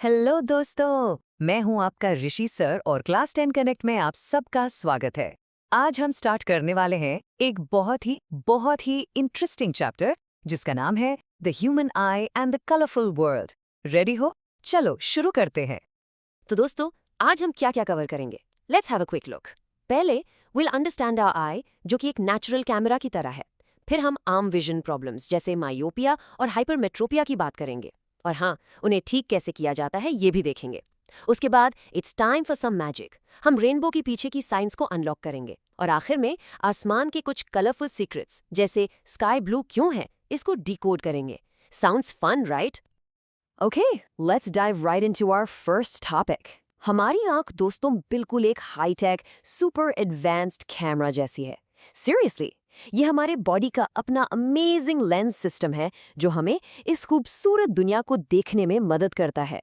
Hello दोस्तों, मैं हूं आपका ऋषि सर और क्लास 10 कनेक्ट में आप सबका स्वागत है। आज हम स्टार्ट करने वाले हैं एक बहुत ही इंटरेस्टिंग चैप्टर जिसका नाम है the human I and the colourful world. Ready हो? चलो शुरू करते हैं। तो दोस्तों, आज हम क्या क्या कवर करेंगे? Let's have a quick look. पहले विल अंडरस्टैंड आवर आई, जो कि एक नेचुरल कैमरा की तरह है। फिर हम आम विजन प्रॉब्लम्स जैसे मायोपिया और हाइपरमेट्रोपिया की बात करेंगे। और हाँ, उन्हें ठीक कैसे किया जाता है ये भी देखेंगे। उसके बाद it's time for some magic. हम रेनबो के पीछे की साइंस को अनलॉक करेंगे। और आखिर में आसमान के कुछ कलरफुल सीक्रेट्स जैसे स्काई ब्लू क्यों है, इसको डिकोड करेंगे। Sounds fun, right? Okay, let's dive right into our first topic. हमारी आंख दोस्तों बिल्कुल एक हाईटेक सुपर एडवांस्ड कैमरा जैसी है। सीरियसली, ये हमारे बॉडी का अपना अमेजिंग लेंस सिस्टम है जो हमें इस खूबसूरत दुनिया को देखने में मदद करता है।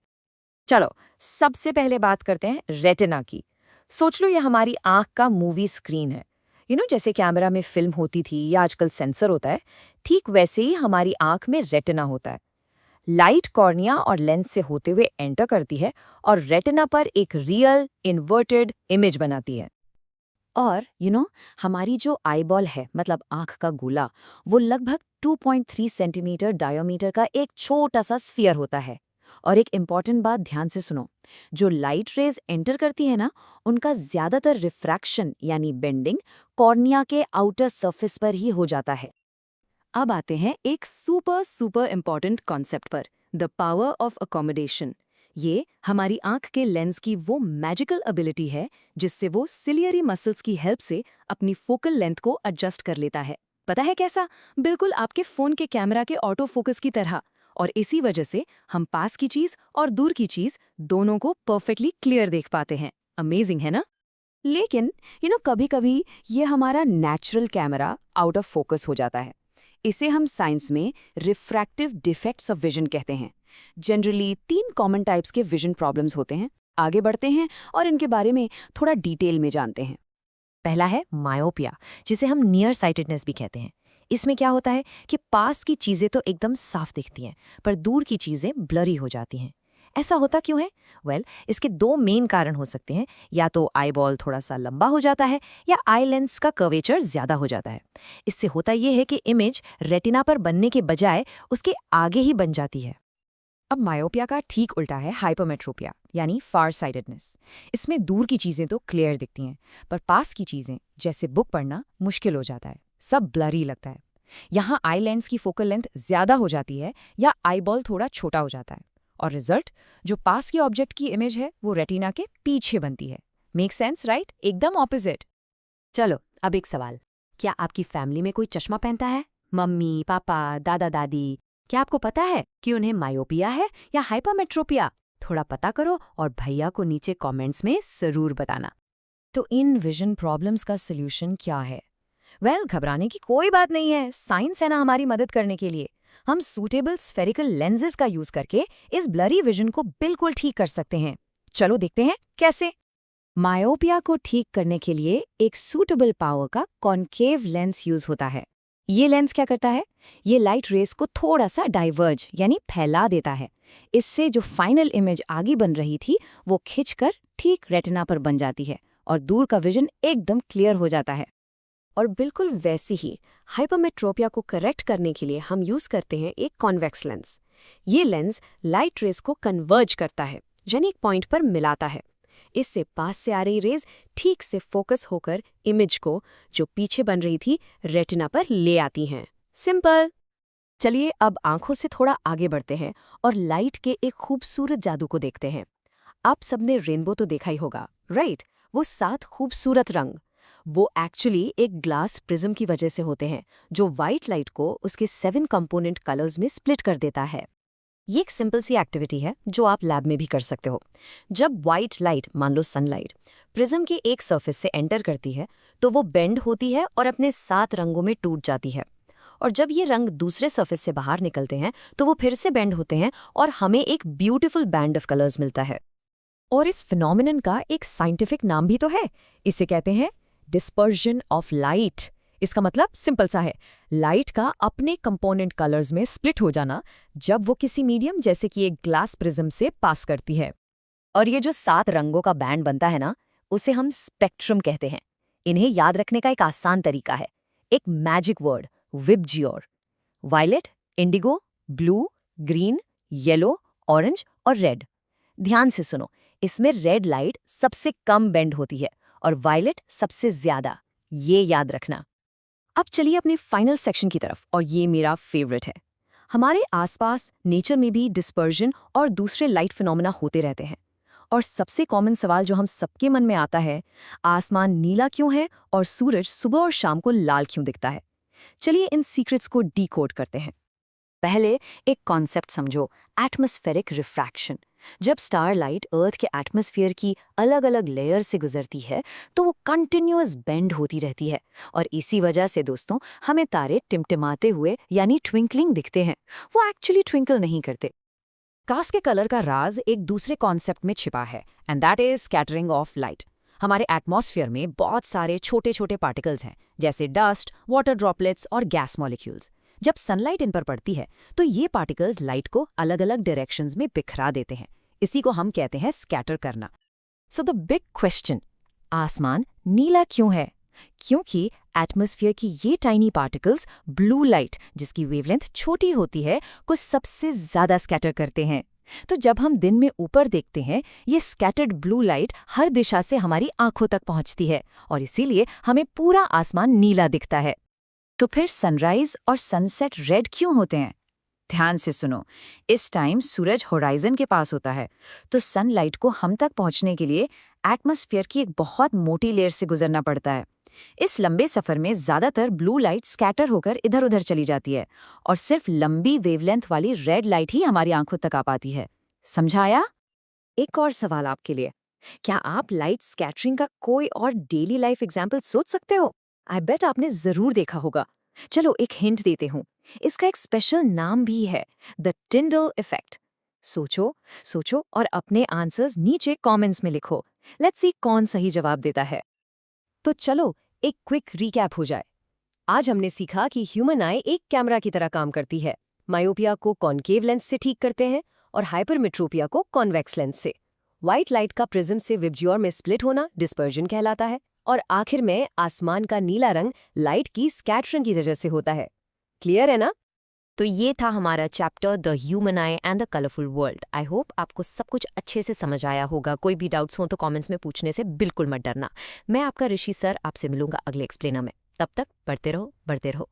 चलो सबसे पहले बात करते हैं रेटिना की। सोच लो ये हमारी आंख का मूवी स्क्रीन है। जैसे कैमरा में फिल्म होती थी या आजकल सेंसर होता है, ठीक वैसे ही हमारी आंख में रेटिना होता है। लाइट कॉर्निया और लेंस से होते हुए एंटर करती है और रेटिना पर एक रियल इन्वर्टेड इमेज बनाती है। और हमारी जो आईबॉल है, मतलब आंख का गोला, वो लगभग 2.3 सेंटीमीटर डायोमीटर का एक छोटा सा स्फीयर होता है। और एक इम्पॉर्टेंट बात ध्यान से सुनो, जो लाइट रेज एंटर करती है ना, उनका ज्यादातर रिफ्रैक्शन यानी बेंडिंग कॉर्निया के आउटर सरफेस पर ही हो जाता है। अब आते हैं एक सुपर सुपर इम्पॉर्टेंट कॉन्सेप्ट पर, द पावर ऑफ अकोमोडेशन। ये हमारी आंख के लेंस की वो मैजिकल एबिलिटी है जिससे वो सिलियरी मसल्स की हेल्प से अपनी फोकल लेंथ को एडजस्ट कर लेता है। पता है कैसा? बिल्कुल आपके फोन के कैमरा के ऑटो फोकस की तरह। और इसी वजह से हम पास की चीज और दूर की चीज दोनों को परफेक्टली क्लियर देख पाते हैं। अमेजिंग है ना? लेकिन कभी कभी ये हमारा natural camera out of focus हो जाता है। इसे हम साइंस में रिफ्रैक्टिव डिफेक्ट्स ऑफ विजन कहते हैं। जनरली 3 कॉमन टाइप्स के विजन प्रॉब्लम्स होते हैं। आगे बढ़ते हैं और इनके बारे में थोड़ा डिटेल में जानते हैं। पहला है मायोपिया, जिसे हम नियर साइटेडनेस भी कहते हैं। इसमें क्या होता है कि पास की चीजें तो एकदम साफ दिखती हैं, पर दूर की चीजें ब्लरी हो जाती हैं। ऐसा होता क्यों है? इसके 2 मेन कारण हो सकते हैं। या तो आई बॉल थोड़ा सा लंबा हो जाता है या आई लेंस का कर्वेचर ज्यादा हो जाता है। इससे होता यह है कि इमेज रेटिना पर बनने के बजाय उसके आगे ही बन जाती है। अब मायोपिया का ठीक उल्टा है हाइपरमेट्रोपिया, यानी फार साइटेडनेस। इसमें दूर की चीजें तो क्लियर दिखती हैं, पर पास की चीजें जैसे बुक पढ़ना मुश्किल हो जाता है, सब ब्लरी लगता है। यहाँ आई लेंस की फोकल लेंथ ज्यादा हो जाती है या आई बॉल थोड़ा छोटा हो जाता है, और रिजल्ट, जो पास के ऑब्जेक्ट की इमेज है वो रेटिना के पीछे बनती है। Make sense, right? एकदम ऑपोजिट। चलो अब एक सवाल, क्या आपकी फैमिली में कोई चश्मा पहनता है? मम्मी, पापा, दादा दादी, क्या आपको पता है कि उन्हें मायोपिया है या हाइपरमेट्रोपिया? थोड़ा पता करो और भैया को नीचे कमेंट्स में जरूर बताना। तो इन विजन प्रॉब्लम्स का सोल्यूशन क्या है? घबराने की कोई बात नहीं है, साइंस है ना हमारी मदद करने के लिए। हम सूटेबल स्फेरिकल लेंसेज का यूज करके इस ब्लरी विजन को बिल्कुल ठीक कर सकते हैं। चलो देखते हैं कैसे। मायोपिया को ठीक करने के लिए एक सूटेबल पावर का कॉन्केव लेंस यूज होता है। ये लेंस क्या करता है? ये लाइट रेस को थोड़ा सा डाइवर्ज यानी फैला देता है। इससे जो फाइनल इमेज आगे बन रही थी वो खिंचकर ठीक रेटिना पर बन जाती है और दूर का विजन एकदम क्लियर हो जाता है। और बिल्कुल वैसे ही हाइपरमेट्रोपिया को करेक्ट करने के लिए हम यूज करते हैं एक कॉन्वेक्स लेंस। ये लेंस लाइट रेस को कन्वर्ज करता है, यानी एक पॉइंट पर मिलाता है। इससे पास से आ रही रेज ठीक से फोकस होकर इमेज को, जो पीछे बन रही थी, रेटिना पर ले आती हैं। सिंपल। चलिए अब आंखों से थोड़ा आगे बढ़ते हैं और लाइट के एक खूबसूरत जादू को देखते हैं। आप सबने रेनबो तो देखा ही होगा, राइट? वो 7 खूबसूरत रंग, वो एक्चुअली एक ग्लास प्रिज्म की वजह से होते हैं, जो व्हाइट लाइट को उसके 7 कंपोनेंट कलर्स में स्प्लिट कर देता है। ये एक सिंपल सी एक्टिविटी है जो आप लैब में भी कर सकते हो। जब व्हाइट लाइट, मान लो सनलाइट, प्रिज्म के एक सरफेस से एंटर करती है तो वो बेंड होती है और अपने 7 रंगों में टूट जाती है। और जब ये रंग दूसरे सरफेस से बाहर निकलते हैं तो वो फिर से बेंड होते हैं और हमें एक ब्यूटीफुल बैंड ऑफ कलर्स मिलता है। और इस फिनोमिनन का एक साइंटिफिक नाम भी तो है। इसे कहते हैं डिस्पर्जन ऑफ लाइट। इसका मतलब सिंपल सा है, लाइट का अपने कंपोनेंट कलर्स में स्प्लिट हो जाना जब वो किसी मीडियम जैसे कि एक ग्लास प्रिज्म से पास करती है। और ये जो 7 रंगों का बैंड बनता है ना, उसे हम स्पेक्ट्रम कहते हैं। इन्हें याद रखने का एक आसान तरीका है, एक magic word, VIBGYOR. Violet, indigo, blue, green, yellow, orange और रेड। ध्यान से सुनो, इसमें रेड लाइट सबसे कम बेंड होती है और वायलेट सबसे ज्यादा। ये याद रखना। अब चलिए अपने फाइनल सेक्शन की तरफ, और ये मेरा फेवरेट है। हमारे आसपास नेचर में भी डिस्पर्जन और दूसरे लाइट फिनोमेना होते रहते हैं, और सबसे कॉमन सवाल जो हम सबके मन में आता है, आसमान नीला क्यों है और सूरज सुबह और शाम को लाल क्यों दिखता है। चलिए इन सीक्रेट्स को डीकोड करते हैं। पहले एक कॉन्सेप्ट समझो, एटमॉस्फेरिक रिफ्रैक्शन। जब स्टारलाइट अर्थ के एटमॉस्फेयर की अलग अलग लेयर से गुजरती है तो वो कंटिन्यूअस बेंड होती रहती है, और इसी वजह से दोस्तों हमें तारे टिमटिमाते हुए यानी ट्विंकलिंग दिखते हैं। वो एक्चुअली ट्विंकल नहीं करते। कास्ट के कलर का राज एक दूसरे कॉन्सेप्ट में छिपा है, and that is scattering of light. हमारे एटमॉस्फेयर में बहुत सारे छोटे छोटे पार्टिकल्स हैं, जैसे डस्ट, वाटर ड्रॉपलेट्स और गैस मॉलिक्यूल्स। जब सनलाइट इन पर पड़ती है तो ये पार्टिकल्स लाइट को अलग अलग डायरेक्शंस में बिखरा देते हैं। इसी को हम कहते हैं स्कैटर करना। सो द बिग क्वेश्चन, आसमान नीला क्यों है? क्योंकि एटमॉस्फेयर की ये टाइनी पार्टिकल्स ब्लू लाइट, जिसकी वेवलेंथ छोटी होती है, को सबसे ज्यादा स्कैटर करते हैं। तो जब हम दिन में ऊपर देखते हैं, ये स्कैटर्ड ब्लू लाइट हर दिशा से हमारी आंखों तक पहुंचती है, और इसीलिए हमें पूरा आसमान नीला दिखता है। तो फिर सनराइज और सनसेट रेड क्यों होते हैं? ध्यान से सुनो, इस टाइम सूरज होराइजन के पास होता है, तो सनलाइट को हम तक पहुंचने के लिए एटमॉस्फेयर की एक बहुत मोटी लेयर से गुजरना पड़ता है। इस लंबे सफर में ज्यादातर ब्लू लाइट स्कैटर होकर इधर उधर चली जाती है, और सिर्फ लंबी वेवलेंथ वाली रेड लाइट ही हमारी आंखों तक आ पाती है। समझाया? एक और सवाल आपके लिए, क्या आप लाइट स्कैटरिंग का कोई और डेली लाइफ एग्जाम्पल सोच सकते हो? आई बेट आपने जरूर देखा होगा। चलो एक हिंट देते हूँ, इसका एक स्पेशल नाम भी है, द टिंडल इफेक्ट। सोचो सोचो और अपने आंसर्स नीचे कमेंट्स में लिखो। लेट्स सी कौन सही जवाब देता है। तो चलो एक क्विक रिकैप हो जाए। आज हमने सीखा कि ह्यूमन आई एक कैमरा की तरह काम करती है। मायोपिया को कॉनकेव लेंस से ठीक करते हैं और हाइपरमेट्रोपिया को कॉन्वेक्स लेंस से। व्हाइट लाइट का प्रिज्म से विबजियोर में स्प्लिट होना डिस्पर्जन कहलाता है, और आखिर में आसमान का नीला रंग लाइट की स्कैटरिंग की वजह से होता है। क्लियर है ना? तो ये था हमारा chapter the human I and the colourful world. I hope आपको सब कुछ अच्छे से समझ आया होगा। कोई भी डाउट्स हो तो कमेंट्स में पूछने से बिल्कुल मत डरना। मैं आपका ऋषि सर आपसे मिलूंगा अगले एक्सप्लेनर में। तब तक पढ़ते रहो, बढ़ते रहो।